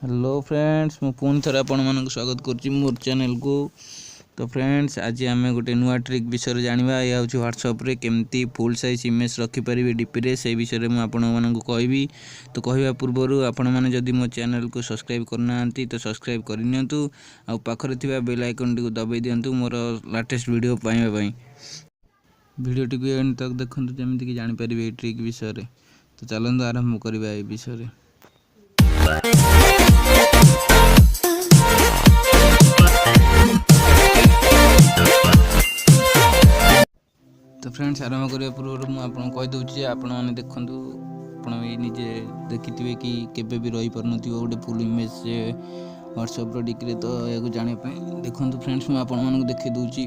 Hello friends, मु पुणी थर आपण मानक स्वागत करुच्ची मोर चैनल को। तो फ्रेंड्स, आज आम गोटे नुआ ट्रिक विषय जाना। यह हूँ व्हाट्सएप रे केमती फुल साइज इमेज रखिपारे डीपी रे, से विषय में आपको कहबी। तो कहवा पूर्व आपण मैंने जदि मो चैनल को सब्सक्राइब करना तो सब्सक्राइब करनियंतु, आ पाखरे थिबा बेल आइकन टी दबाई दियंतु मोर लेटेस्ट वीडियो पाइबा। वीडियो टी एंड तक देखंतु जेमिति कि जानि परिबे ए ट्रिक विषय रे। तो चलंतु आरंभ करबा ए विषय रे। तो फ्रेंड्स, आरंभ करने पूर्व मुझे कहीदे आपण मैंने देखूँ आप निजे देखिए कि केवे भी रही पार गोटे फुल इमेज से व्हाट्सएप डिक्री। तो यह जानापी देखो फ्रेंड्स, मुझे आपको देखी दूची।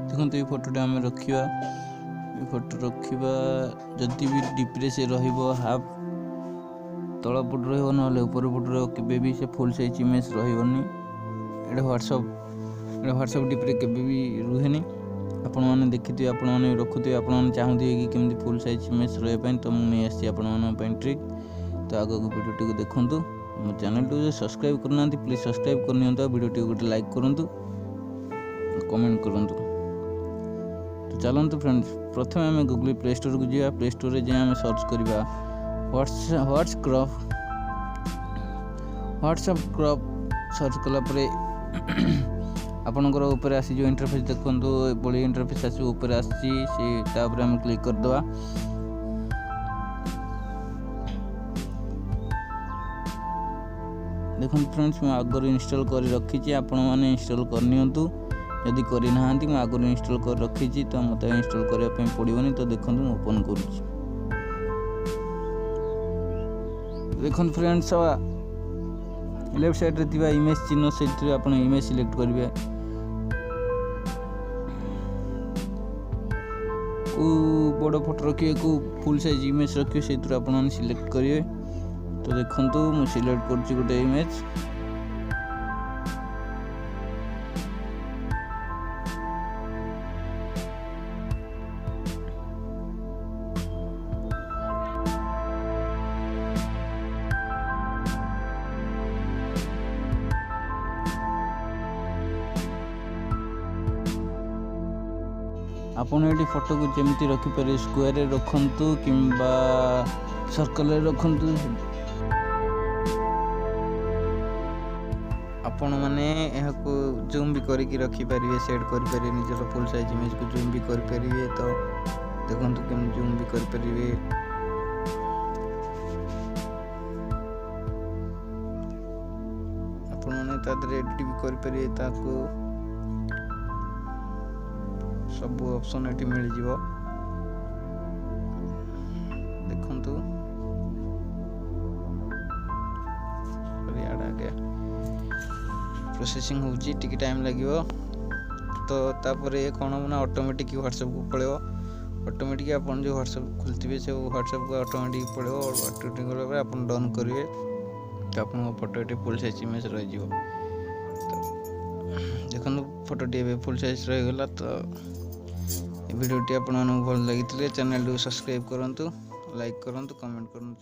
देखो ये फोटोटा आम रखा, फोटो रखा जदि भी डीपी से हाफ तल पट ऊपर पट के भी से फुल साइज इमेज रही व्हाट्सएप डीपी केवे भी रुहे। आपण मैंने देखिए, आपण मैंने रखुए, आप चाहते कि केमती फुल साइज इमेज रही। तो मुझे आसी ट्रिक। तो आगे वीडियो टी देखूँ। मो चैनल टी सब्सक्राइब करना प्लीज सब्सक्राइब करनी। वीडियो टी गोटे लाइक करूँ, कमेंट करूँ। तो चलते फ्रेंड्स, प्रथम आम गूगल प्ले स्टोर को जा। प्ले स्टोर में जाए सर्च करवा व्हाट्सएप क्रॉप सर्च कलापर आपणकर ऊपर आसी जो इंटरफेस देखो, बड़ी इंटरफेस आस ऊपर आसपर आम क्लिक करदे। देखो फ्रेंड्स, मैं आगर इंस्टॉल कर रखी, आपण मैंने इंस्टॉल करनियंतु। यदि करना मैं आगुरी इंस्टॉल कर रखी, तो मत इंस्टॉल करने पड़ोनी। तो देखो मुझे ओपन करुँच। देखो फ्रेंड्स, लेफ्ट साइड रे थिबा इमेज चिन्ह से आप इमेज सिलेक्ट करेंगे। को बड़ फोटो रखिए, को फुल साइज इमेज रखिए, से आप सिलेक्ट करेंगे। तो देखो मुझे सिलेक्ट कर गोटे इमेज। आपन ये फोटो को जमी रखिपारे, स्क्वायर रखु कि सर्कल रखु। आपण मैंने जूम भी करके रखिपारे, सेट करेंगे निजर फुल साइज इमेज को जूम भी करेंगे। तो देखो केम जूम भी करेंगे। आपण मैंने एडिट भी करेंगे। सब ऑप्शन ये मिल जाव। देखु प्रोसेसिंग होची, टिके टाइम लगे। तो तापर ये कौन ना ऑटोमेटिक व्हाट्सएप को पड़ेगा। ऑटोमेटिक आप जो व्हाट्सएप खुलते से व्हाट्सएप को ऑटोमेटिक पड़ेगा। ऑटोमेटिक गला आप डन करेंगे, तो आप फोटो ये फुल साइज इमेज रही। तो देखो फोटो टी फुल साइज रहीगला। तो वीडियो टी आपको भल लगी चैनल को सब्सक्राइब करूँ, लाइक करूँ, कमेंट करूँ।